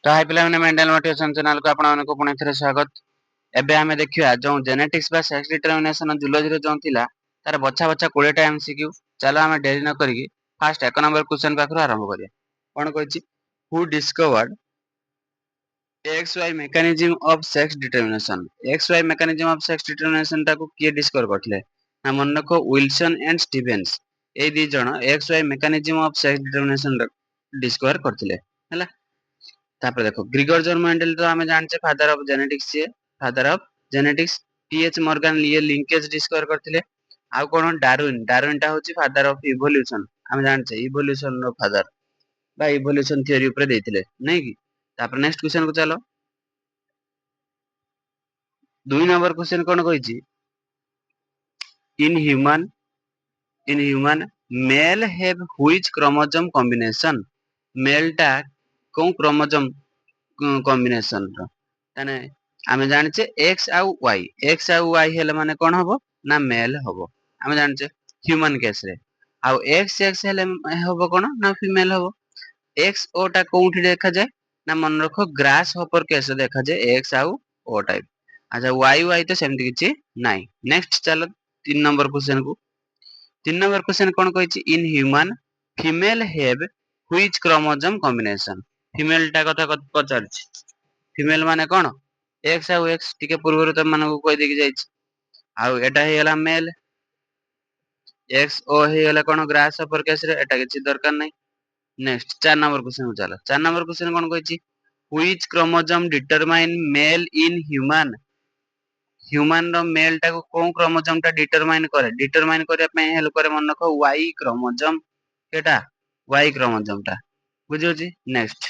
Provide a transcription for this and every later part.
तो हाई पिला माने मेंटल मोटिवेशन चैनल को आपण मानको पुणी थरे स्वागत। एबे हमें देखिया जो जेनेटिक्स बा सेक्स डिटरमिनेशन जूलॉजी जो थिला तार बछा बछा 20 टा एमसीक्यू। चलो हमें देरी न करी फास्ट 1 नंबर क्वेश्चन पाखरो आरंभ करिया। कोन कहछि who discovered XY mechanism of sex determination। XY mechanism of sex determination ता को किए डिस्कवर करथले ना मन रखो विल्सन एंड स्टीवेंस ए दी जण XY mechanism of sex determination discover करथले हला। तापर देखो ग्रिगोर जॉन मेंडल तो हमें जानचे फादर ऑफ जेनेटिक्स छे father of genetics. TH Morgan ये लिंकेज डिस्कवर करथिले। आ कोन डार्विन डार्विन ता होची फादर ऑफ इवोल्यूशन हमें जानचे इवोल्यूशन रो फादर बा इवोल्यूशन थ्योरी ऊपर देथिले नै कि। तापर नेक्स्ट क्वेश्चन को चलो 2 नंबर क्वेश्चन कोन कहिची in human male have which chromosome combination male टा को क्रोमोसोम कॉम्बिनेशन रो तने आमे जानचे x आउ y हेले माने कोन हबो ना मेल हबो आमे जानचे ह्यूमन केस रे। आउ x हेले हबो कोन ना फीमेल हबो। x o टा कोउठी देखा जाय ना मन रखो ग्रास हॉपर केस देखा जाय x आउ o टाइप। अच्छा y तो सेमति किछि नाइ। नेक्स्ट चलो 3 नंबर क्वेश्चन को 3 नंबर क्वेश्चन कोन कहिछि in human female have which chromosome combination female टा कथा पचारछि फीमेल माने कोन x आउ x टिके पूर्वरु त मानको कहि देकि जाइछि। आउ एटा हे गेला मेल x o हे गेला कोन ग्रास हॉपर केस रे एटा किछि दरकार नै। नेक्स्ट 4 नंबर क्वेश्चन चलो 4 नंबर क्वेश्चन कोन कहिछि which chromosome determine male in human human रो मेल टा को कोन क्रोमोसोम टा डिटरमाइन करे पे हेल्प करे मन रखो y क्रोमोसोम केटा y क्रोमोसोम टा बुझियोछि। Next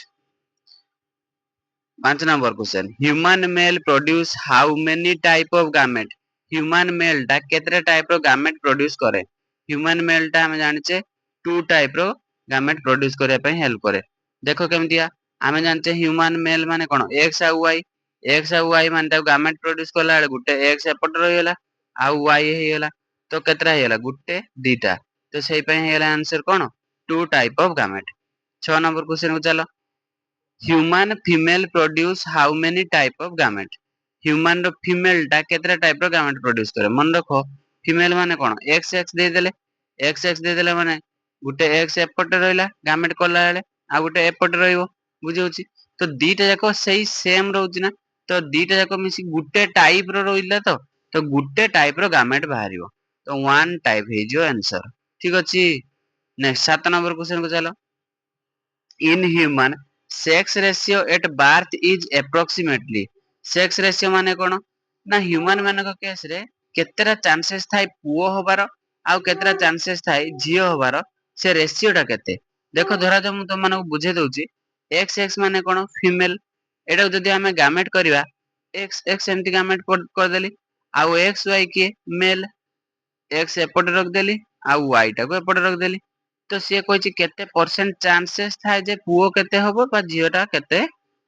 5 number question human male produce how many type of gamete human male टा केतरे टाइप रो गामेट प्रोड्यूस करे ह्यूमन मेल टा हम जानचे 2 टाइप रो गामेट प्रोड्यूस करे पे हेल्प करे। देखो केमतिया हमें जानचे ह्यूमन मेल माने कोन x आउ y माने ता गामेट प्रोड्यूस करला गुटे x एपट रहिला आउ y हे गेला तो केतरा हे गेला गुटे दीटा तो सेहि पे हे गेला आंसर कोन 2 type of gamete. 6 number question को चलो human female produce how many type of gamete human रो फीमेल टा केतरा टाइप रो गामेट प्रोड्यूस करे मन रखो फीमेल माने कोन x दे देले माने गुटे x एपट रहिला गामेट कोला बेले आ गुटे एपट रहिबो बुझियोछि। तो दीटा जाको सही सेम रहउछि ना तो दीटा जाको मिसी गुटे टाइप रो रहिला तो गुटे टाइप रो गामेट बाहरिबो तो वन टाइप हे जो आंसर ठीक अछि। नेक्स्ट 7 नंबर क्वेश्चन को चलो in human sex ratio at birth is approximately sex ratio माने कोन ना ह्यूमन मानक केस रे केतेरा चांसेस थाई पुओ होबार आउ केतेरा चांसेस थाई झियो होबार से रेशियो टा केते देखो धरा जो मु तुम मानक बुझे दउची x माने कोन फीमेल एटा जदी हमें गामेट करबा x एमती गामेट कर देली आउ xy के मेल x एपट रख देली आउ y टा को एपट रख देली तो से कहछि केते परसेंट चांसेस थाए जे पुओ केते हबो बा झियोटा केते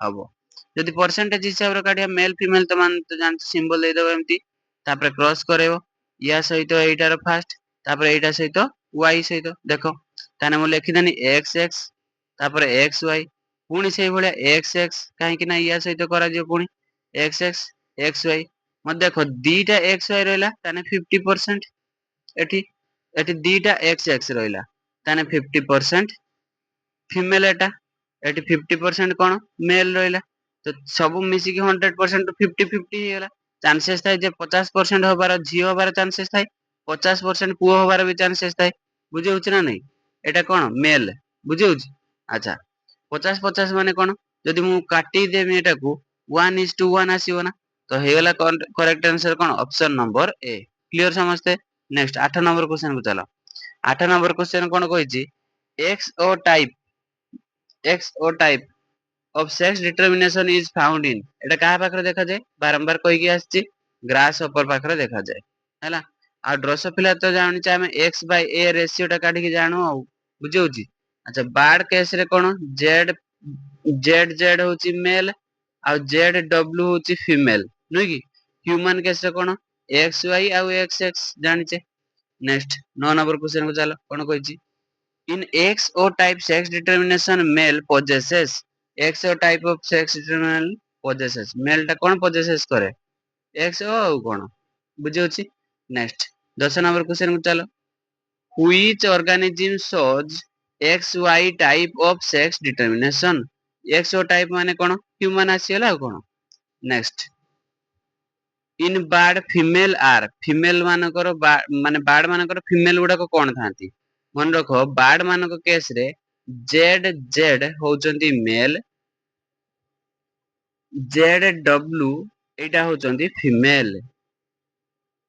हबो। जदि परसेंटेज हिसाब रे काढिया मेल फीमेल तो मान तो जान सिंबल दे देबो एमती तापर क्रॉस करेबो या सहित एटार फास्ट तापर एटा सहित y सहित देखो ताने मु लिखि देनी x तापर xy पुनी सेही भलिया x काहे कि ना या सहित करा जियो पुनी x xy म देखो दीटा xy रहला ताने 50% एठी एठी दीटा x रहला ताने 50% फीमेल एटा एटी 50% कोन मेल रहला तो सब मिसी कि 100% 50-50 हेला चांसेस थाई जे 50% होबार झियो होबार चांसेस थाई 50% पुओ होबार भी चांसेस थाई बुझे होछ ना नै एटा कोन मेल बुझे होछ। अच्छा 50-50 माने कोन जदि मु काटी देमी एटा को 1:1 आसीबो ना तो हेला करेक्ट आंसर कोन ऑप्शन नंबर ए क्लियर समझते। नेक्स्ट 8 नंबर क्वेश्चन को चलो 8 नंबर क्वेश्चन कोन कहिछि X O type of sex determination is found in एटा कहा पाखरे देखा जाय बारंबार कहि कि आछि ग्रास ऊपर पाखरे देखा जाय हैला आ ड्रोसोफिला तो जानि छ हमें x बाय a रेशियो टा काढी कि जानो आ बुझे होछि। अच्छा बार्ड केस रे कोन z होछि मेल आ zw होछि फीमेल नै कि ह्यूमन केस रे कोन xy आ xx जानि छ। नेक्स्ट 9 नंबर क्वेश्चन को चलो कोन कहिछि in X O type sex determination male possesses X type of sex determinant possesses male टा कौन possesses करे X और कौन बुझे होची नेक्स्ट 10 नंबर क्वेश्चन को चलो which organism shows XY type of sex determination XO type माने कौन ह्यूमन आसीला कौन next in bird female are female मानकर माने बार्ड मानकर फीमेल गुडा कौन थांती मन रख बार्ड मानक केस रे जेड जेड होचंती मेल जेड डब्ल्यू एटा होचंती फीमेल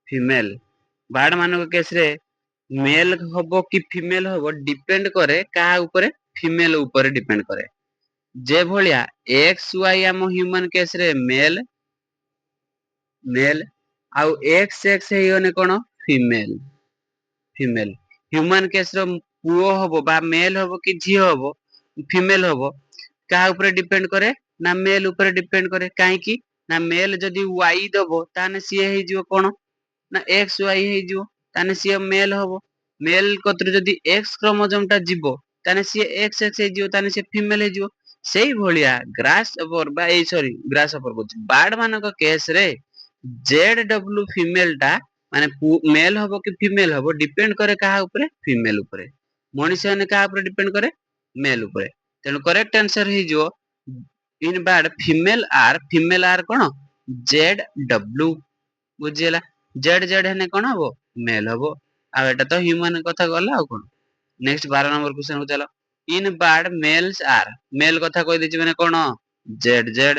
फीमेल बार्ड मानक केस रे मेल हबो कि फीमेल हबो डिपेंड करे का ऊपर फीमेल ऊपर डिपेंड करे जे भलिया एक्स वाई हम ह्यूमन केस रे मेल मेल आउ एक्स एक्स हेगने कोन फीमेल फीमेल ह्यूमन केस रो पुओ हबो बा मेल हबो कि झियो हबो फीमेल हबो का ऊपर डिपेंड करे ना मेल ऊपर डिपेंड करे काहे कि ना मेल जदी वाई दबो ताने सी हे जिवो कोन ना एक्स वाई हे जिवो ताने सी मेल हबो मेल कत्र जदी एक्स क्रोमोसोम टा जिवो ताने सी एक्स एक्स हे जिवो ताने सी फीमेल हे जिवो सेही भलिया ग्रास ओवर बा ए सॉरी ग्रास ओवर को बार्ड मानक केस रे जेड डब्ल्यू फीमेल टा माने मेल हबो कि फीमेल हबो डिपेंड करे कहा ऊपर फीमेल ऊपर मनुष्य ने कहा ऊपर डिपेंड करे मेल ऊपर तेनु करेक्ट आंसर हे जो इन बार्ड फीमेल आर कोन जेड डब्ल्यू बुझिला जेड जेड हेने कोन हबो मेल हबो आ एटा तो ह्यूमन कथा गला आ कोन नेक्स्ट 12 नंबर क्वेश्चन को चलो in bird males are male कथा कहि देछि माने कोन Z Z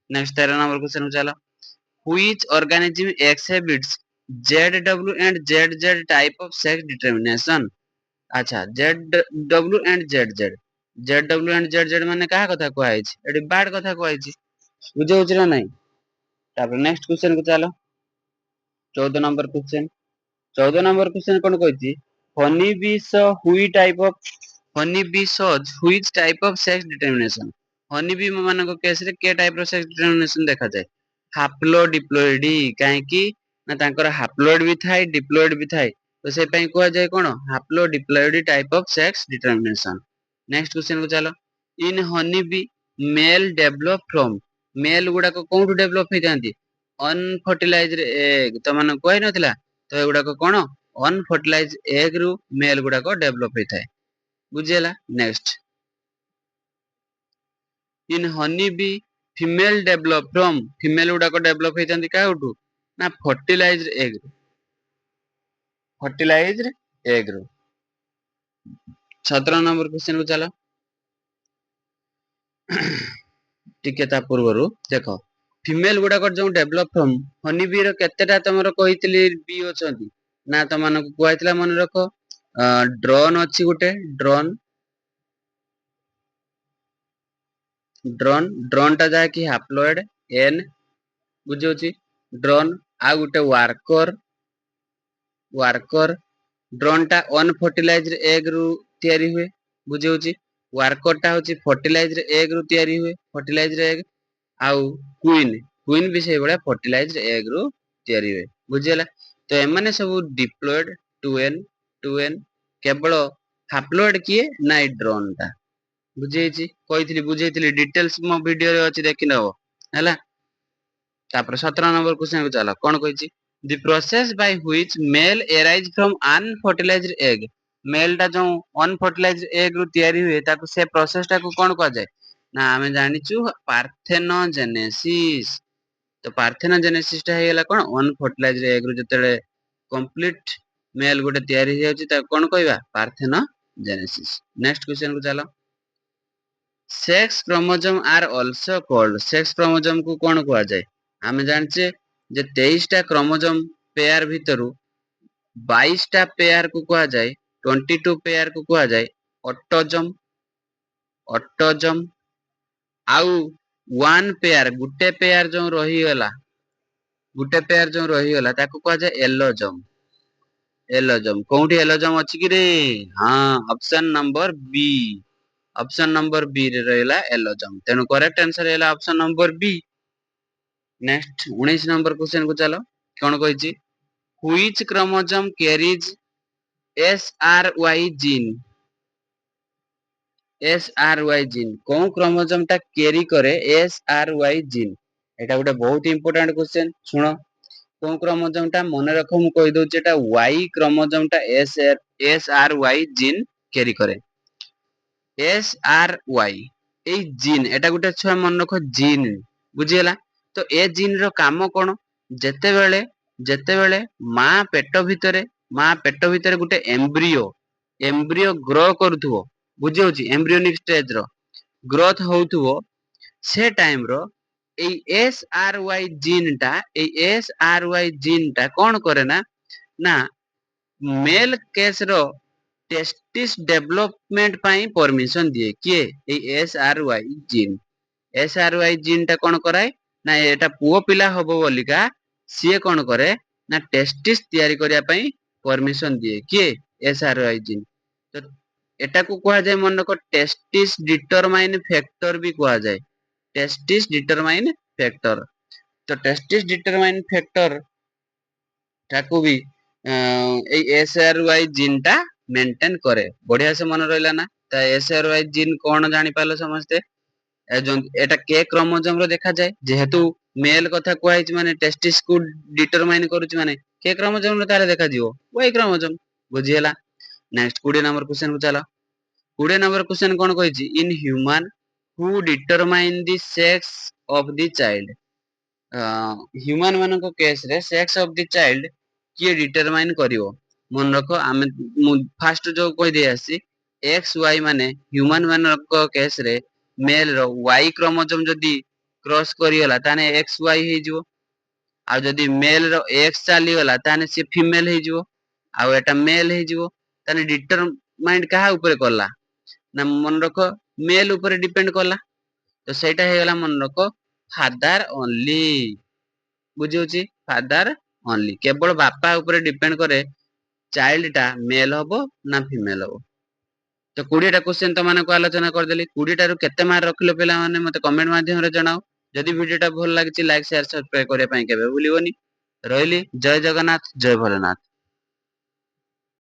next 13 number question को चलो which organism exhibits ZW and ZZ type of sex determination अच्छा ZW and ZZ ZW and ZZ माने कहा कथा कहै छै एडी बार्ड कथा कहै छै बुझे होछ ना नहीं तापर नेक्स्ट क्वेश्चन को चलो 14 नंबर क्वेश्चन 14 नंबर क्वेश्चन कोन कहै छै हनी बी सो हुई type of honey bee shows which type of sex determination honey bee मानक केस रे के टाइप रो सेक्स डिटरमिनेशन देखा जाय हाप्लोडिप्लोइडी काहे कि ना तांकर हाप्लोइड भी थाए डिप्लोइड भी थाए तो से पई कोआ जाय कोन haplodiploidy type of sex determination next question को चलो in honey bee male develop from male गुडा को कोउठु डेवलप हे जानती अनफर्टिलाइज्ड एग तो मन कोइ नथिला तो एगुडा को कोन अनफर्टिलाइज्ड एग रु मेल गुडा को डेवलप हे थाए बुझियला next in honey bee female develop from female गुडा को डेवलप हे जानती काउठु ना फर्टिलाइज्ड एग रु 17 नंबर क्वेश्चन को चलो टिके ता पूर्वरु देखो फीमेल गुडा को जो डेवलप फ्रॉम हनी बी रो केतेटा तमरो कहितली बी अछंती ना त मानको कुआइतला मन रखो ड्रोन अछि गुटे ड्रोन ड्रोन ड्रोन टा जाय कि हाप्लोइड एन बुझौछि ड्रोन आ गुटे वार्कर ड्रोन टा अनफर्टिलाइज्ड एग रु तयारी हुए बुझौछि वार्कर टा होछि फर्टिलाइज्ड एग रु तयारी हुए फर्टिलाइज्ड एग आउ क्वीन क्वीन भी से बडा फर्टिलाइज्ड एग रु तयारी हुए बुझियला तो एमाने सब डिप्लॉयड 2n केवल हाप्लोइड किए नाइ ड्रोन टा बुझेछि कहितली बुझेइतली डिटेल्स मो वीडियो रे अछि देखि नबो हैला तापर 17 नंबर क्वेश्चन को चला कोन कहिछि the process by which male arise from unfertilised egg male टा जो अनफर्टिलाइज्ड एग रु तयारी हुए ताको से प्रोसेस टा को कोन कह जाय ना हमें जानिछु पार्थेनोजेनेसिस तो पार्थेनोजेनेसिस टा हेला कोन अनफर्टिलाइज्ड एग रु जतेले कंप्लीट मेल गोटे तयारी हे अछि ता कोन कहबा पार्थेनोजेनेसिस नेक्स्ट क्वेश्चन को चलो sex chromosome are also called sex chromosome को कोन कहआ जाय हमें जानछे जे 23 टा क्रोमोसोम पेयर भितरु 22 टा पेयर को कहआ जाय 22 पेयर को कहआ जाय ऑटोजोम ऑटोजोम आउ वन पेयर गुटे पेयर जो रही गला गुटे पेयर जो रही गला ताको कहआ जाय एलोजोम एलोजोम कोउठी एलोजोम अछि कि रे हां ऑप्शन नंबर बी रे रहला एलोजोम तेनु करेक्ट आंसर हैला option number B next 19 number question को चलो कोन कहिछि which chromosome carries SRY gene SRY gene को क्रोमोसोम टा कैरी करे SRY जीन एटा गोटे बहुत इंपोर्टेंट क्वेश्चन सुनो को क्रोमोसोम टा मन रखो मु कहि दउची एटा Y क्रोमोसोम टा SRY जीन कैरी करे SRY ए जीन एटा गोटे छुआ मन रखो जीन बुझियला तो ए जीन रो काम कोन जेतेबेले माँ पेट भितरे गोटे एम्ब्रियो ग्रो करूथबो बुझी होची एम्ब्रियोनिक स्टेज रो ग्रोथ होउथबो से टाइम रो ए SRY जीन टा कोन करे ना ना मेल केस रो टेस्टिस डेवलपमेंट पाई परमिशन दिए किए ए SRY जीन टा कोन कराय ना एटा पुओ पिला होबो बोलिका सिए कोन करे ना टेस्टिस तयारी करिया पई परमिशन दिए किए SRY जीन तो एटा को कहा जाय मन को टेस्टिस डिटरमाइन फैक्टर भी कहा जाय टेस्टिस डिटरमाइन फैक्टर तो टेस्टिस डिटरमाइन फैक्टर ताकू भी ए SRY जीन टा मेंटेन करे बढ़िया से मन रहला ना त SRY जीन कोन जानि पालो समझते एटा के क्रोमोसोम रो देखा जाय जेहेतु मेल कथा कहैछ माने टेस्टिस को डिटरमाइन करूछ माने के क्रोमोसोम रो तारे देखा जिवो ओई क्रोमोसोम बुझियला नेक्स्ट 20 नंबर क्वेश्चन को चला 20 नंबर क्वेश्चन कोन कहैछ in human who determine the sex of the child human मानन को केस रे सेक्स ऑफ द चाइल्ड किए डिटरमाइन करिवो मन रखो आमे फास्ट जो कहि दे आसी एक्स वाई माने ह्यूमन मानन को केस रे मेल रो वाई क्रोमोसोम जदी क्रॉस करियला ताने एक्स वाई हे जिवो आ जदी मेल रो एक्स चाली गला ताने से फीमेल हे जिवो आ एटा मेल हे जिवो ताने डिटरमाइन कहा ऊपर करला ना मन रखो मेल ऊपर डिपेंड करला तो सेटा हे गला मन रखो फादर ओनली बुझियोची फादर ओनली केवल बापा ऊपर डिपेंड करे चाइल्ड टा मेल होबो ना फीमेल होबो तो 20 टा क्वेश्चन तो माने को आलोचना कर देली 20 टा रु केते मार्क रखिलो पिला माने मते कमेंट माध्यम रे जणाओ जदि वीडियो टा भल लागिछि लाइक शेयर सब्सक्राइब करे पई केबे भूलिबोनी रहली जय जगन्नाथ जय भोलेनाथ।